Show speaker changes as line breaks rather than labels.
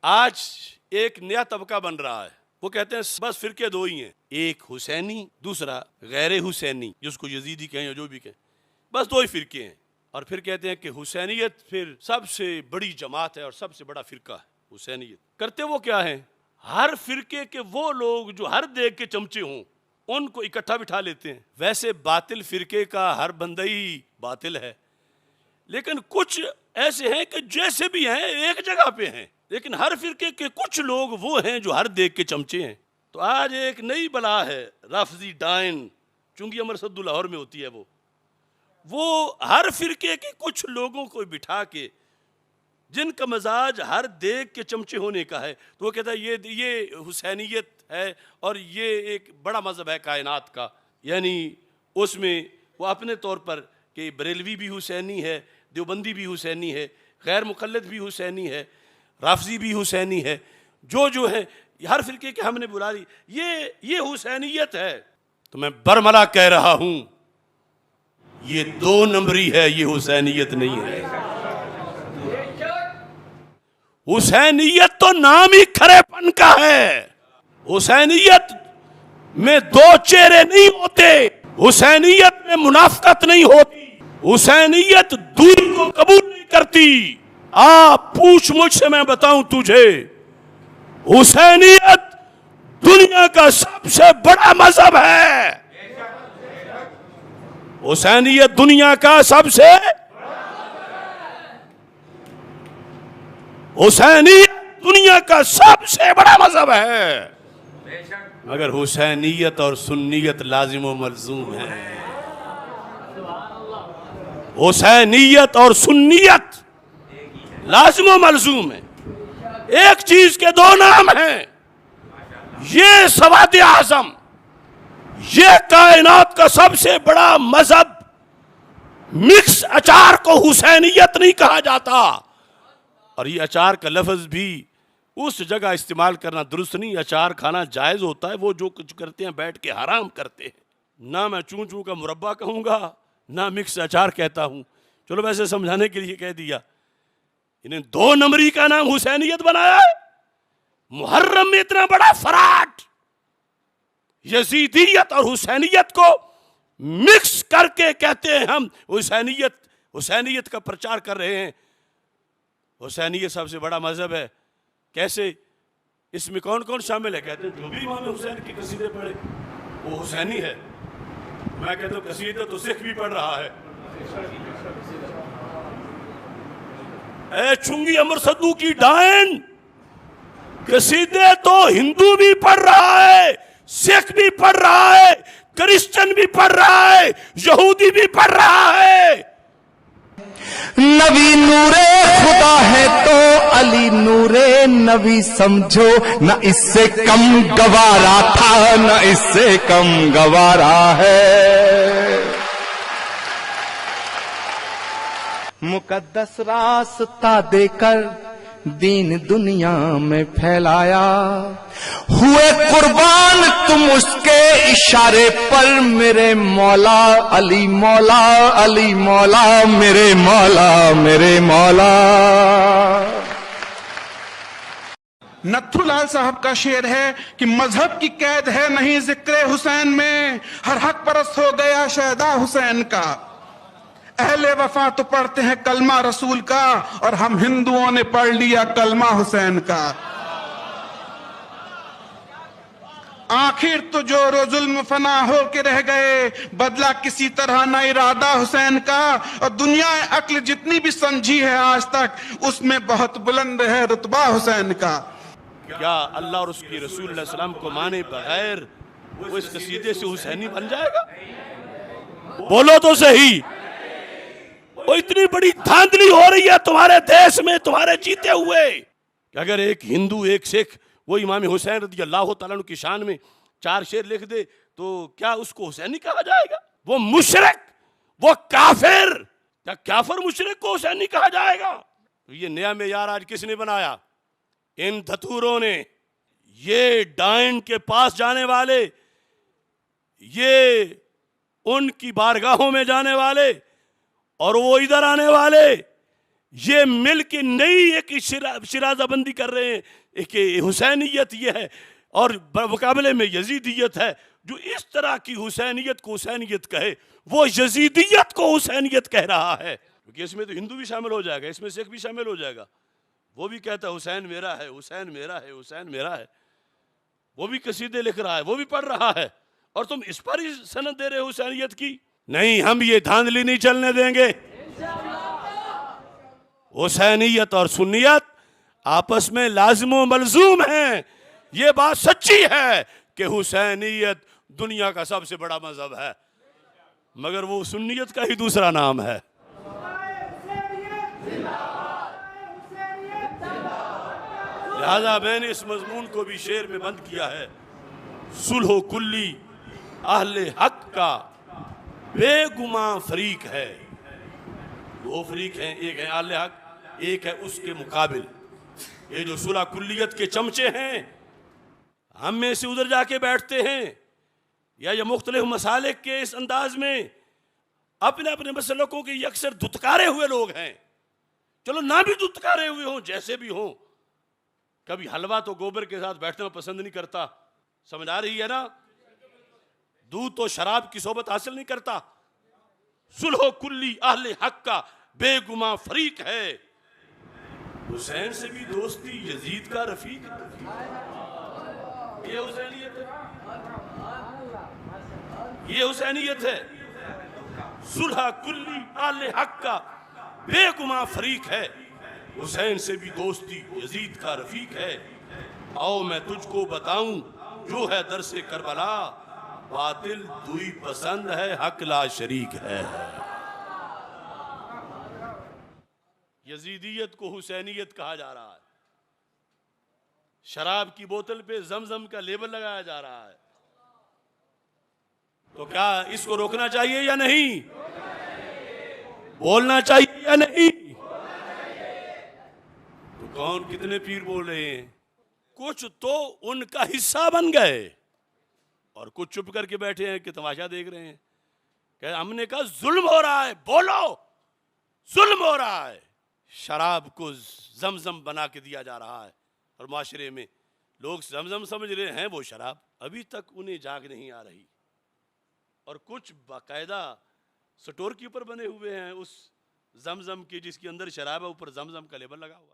آج ایک نیا طبقہ بن رہا ہے، وہ کہتے ہیں بس فرقے دو ہی ہیں، ایک حسینی دوسرا غیر حسینی، جس کو یزیدی کہیں یا جو بھی کہیں، بس دو ہی فرقے ہیں۔ اور پھر کہتے ہیں کہ حسینیت پھر سب سے بڑی جماعت ہے اور سب سے بڑا فرقہ ہے حسینیت۔ کرتے وہ کیا ہیں؟ ہر فرقے کے وہ لوگ جو ہر دیگ کے چمچے ہوں ان کو اکٹھا بٹھا لیتے ہیں۔ ویسے باطل فرقے کا ہر بندہ ہی باطل ہے، لیکن کچھ ایسے ہیں کہ جیسے بھی ہیں ایک جگہ پہ ہیں، لیکن ہر فرقے کے کچھ لوگ وہ ہیں جو ہر دیگ کے چمچے ہیں۔ تو آج ایک نئی بلا ہے رافضی ڈائن، چونکہ امر صد لاہور میں ہوتی ہے، وہ ہر فرقے کے کچھ لوگوں کو بٹھا کے جن کا مزاج ہر دیگ کے چمچے ہونے کا ہے، تو وہ کہتا ہے یہ حسینیت ہے اور یہ ایک بڑا مذہب ہے کائنات کا۔ یعنی اس میں وہ اپنے طور پر کہ بریلوی بھی حسینی ہے، دیوبندی بھی حسینی ہے، غیر مقلد بھی حسینی ہے، رافضی بھی حسینی ہے، جو ہے ہر فرقے کے ہم نے بلا لی، یہ حسینیت ہے۔ تو میں برملا کہہ رہا ہوں یہ دو نمبری ہے، یہ حسینیت نہیں ہے۔ حسینیت تو نام ہی کھرے پن کا ہے۔ حسینیت میں دو چہرے نہیں ہوتے، حسینیت میں منافقت نہیں ہوتی، حسینیت دوری کو قبول نہیں کرتی۔ آپ پوچھ مجھ سے، میں بتاؤں تجھے، حسینیت دنیا کا سب سے بڑا مذہب ہے۔ حسینیت دنیا کا سب سے حسینیت دنیا کا سب سے بڑا مذہب ہے، مگر حسینیت اور سنیت لازم و ملزوم ہے۔ حسینیت اور سنیت لازم و ملزوم ہے، ایک چیز کے دو نام ہیں۔ یہ سواد اعظم، یہ کائنات کا سب سے بڑا مذہب، مکس اچار کو حسینیت نہیں کہا جاتا۔ اور یہ اچار کا لفظ بھی اس جگہ استعمال کرنا درست نہیں۔ اچار کھانا جائز ہوتا ہے، وہ جو کچھ کرتے ہیں بیٹھ کے حرام کرتے ہیں۔ نہ میں چون چون کا مربع کہوں گا، نہ مکس اچار کہتا ہوں، چلو ویسے سمجھانے کے لیے کہہ دیا۔ انہیں دو نمبری کا نام حسینیت بنایا ہے۔ محرم میں اتنا بڑا فراڈ، یزیدیت اور حسینیت کو مکس کر کے کہتے ہیں ہم حسینیت کا پرچار کر رہے ہیں۔ حسینیت سب سے بڑا مذہب ہے، کیسے؟ اس میں کون کون شامل ہے؟ کہتے ہیں جو بھی امام حسین کی قصیدے پڑھے وہ حسینی ہے۔ میں کہتا ہوں قصیدہ تو سکھ بھی پڑھ رہا ہے۔ اے چنگی امر صدو کی ڈائن، قصیدے تو ہندو بھی پڑھ رہا ہے، سکھ بھی پڑھ رہا ہے، کرسچن بھی پڑھ رہا ہے، یہودی بھی پڑھ رہا ہے۔
نبی نور خدا ہے تو علی نور نبی سمجھو، نہ اس سے کم گوارا تھا نہ اس سے کم گوارا ہے۔ مقدس راستہ دے کر دین دنیا میں پھیلایا، ہوئے قربان تم اس کے اشارے پر، میرے مولا علی مولا علی مولا میرے مولا میرے مولا۔
نتھو لال صاحب کا شعر ہے کہ مذہب کی قید ہے نہیں ذکر حسین میں، ہر حق پرست ہو گیا شہدا حسین کا۔ اہل وفا تو پڑھتے ہیں کلمہ رسول کا، اور ہم ہندوؤں نے پڑھ لیا کلمہ حسین کا۔ آخر تو جو رو ظلم فنا ہو کے رہ گئے، بدلا کسی طرح نہ ارادہ حسین کا، اور دنیا عقل جتنی بھی سمجھی ہے آج تک، اس میں بہت بلند ہے رتبہ حسین کا۔
کیا اللہ اور اس کی رسول اللہ علیہ السلام کو مانے بغیر وہ اس قصیدے سے حسینی بن جائے گا؟ بولو تو صحیح۔ وہ اتنی بڑی دھاندلی ہو رہی ہے تمہارے دیش میں، تمہارے جیتے ہوئے، کہ اگر ایک ہندو ایک سکھ وہ امام حسین رضی اللہ تعالیٰ عنہ کی شان میں 4 شعر لکھ دے تو کیا اس کو حسینی کہا جائے گا؟ وہ مشرک، وہ کافر، کیا کافر مشرک کو حسینی کہا جائے گا؟ تو یہ نیا معیار آج کس نے بنایا؟ ان دھتوروں نے۔ یہ ڈائن کے پاس جانے والے، یہ ان کی بارگاہوں میں جانے والے، اور وہ ادھر آنے والے، یہ مل کے نئی ایک شرازہ بندی کر رہے ہیں کہ حسینیت یہ ہے اور مقابلے میں یزیدیت ہے. جو اس طرح کی حسینیت کو حسینیت کہے وہ یزیدیت کو حسینیت کہہ رہا ہے. کیونکہ اس میں تو ہندو بھی شامل ہو جائے گا, اس میں سکھ بھی شامل ہو جائے گا. وہ بھی کہتا ہے حسین میرا ہے, حسین میرا ہے, حسین میرا ہے. وہ بھی قصیدے لکھ رہا ہے, وہ بھی پڑھ رہا ہے, اور تم اس پر ہی سند دے رہے ہو حسینیت کی. نہیں, ہم یہ دھاندلی نہیں چلنے دیں گے. حسینیت اور سنیت آپس میں لازم و ملزوم ہیں. یہ بات سچی ہے کہ حسینیت دنیا کا سب سے بڑا مذہب ہے, مگر وہ سنیت کا ہی دوسرا نام ہے. لہذا میں نے اس مضمون کو بھی شعر میں بند کیا ہے. صلح و کلی اہل حق کا بے گماں فریق ہے. دو فریق ہیں, ایک ہے اہل حق, ایک ہے اس کے مقابل. یہ جو صلح کلیت کے چمچے ہیں, ہم میں سے ادھر جا کے بیٹھتے ہیں, یا یہ مختلف مسالک کے اس انداز میں اپنے اپنے مسلکوں کے اکثر دھتکارے ہوئے لوگ ہیں. چلو نہ بھی دھتکارے ہوئے ہوں, جیسے بھی ہوں, کبھی حلوہ تو گوبر کے ساتھ بیٹھنا پسند نہیں کرتا, سمجھ آ رہی ہے نا. دودھ تو شراب کی صحبت حاصل نہیں کرتا. صلح و کلی اہل حق کا بے گماں فریق ہے. حسین سے بھی دوستی یزید کا رفیق ہے. یہ حسینیت ہے, یہ حسینیت ہے. صلح کلی اہل حق کا بے گماں فریق ہے. حسین سے بھی دوستی یزید کا رفیق ہے. آؤ میں تجھ کو بتاؤں جو ہے درس کربلا, باطل دوئی پسند ہے, حق لا شریک ہے. یزیدیت کو حسینیت کہا جا رہا ہے. شراب کی بوتل پہ زمزم کا لیبل لگایا جا رہا ہے. تو کیا اس کو روکنا چاہیے یا نہیں؟ بولنا چاہیے یا نہیں؟ تو کون کتنے پیر بول رہے ہیں؟ کچھ تو ان کا حصہ بن گئے اور کچھ چپ کر کے بیٹھے ہیں کہ تماشا دیکھ رہے ہیں. کہ ہم نے کہا ظلم ہو رہا ہے, بولو ظلم ہو رہا ہے. شراب کو زمزم بنا کے دیا جا رہا ہے, اور معاشرے میں لوگ زمزم سمجھ رہے ہیں وہ شراب. ابھی تک انہیں جاگ نہیں آ رہی, اور کچھ باقاعدہ سٹور کے اوپر بنے ہوئے ہیں اس زمزم کے, جس کے اندر شراب ہے, اوپر زمزم کا لیبل لگا ہوا.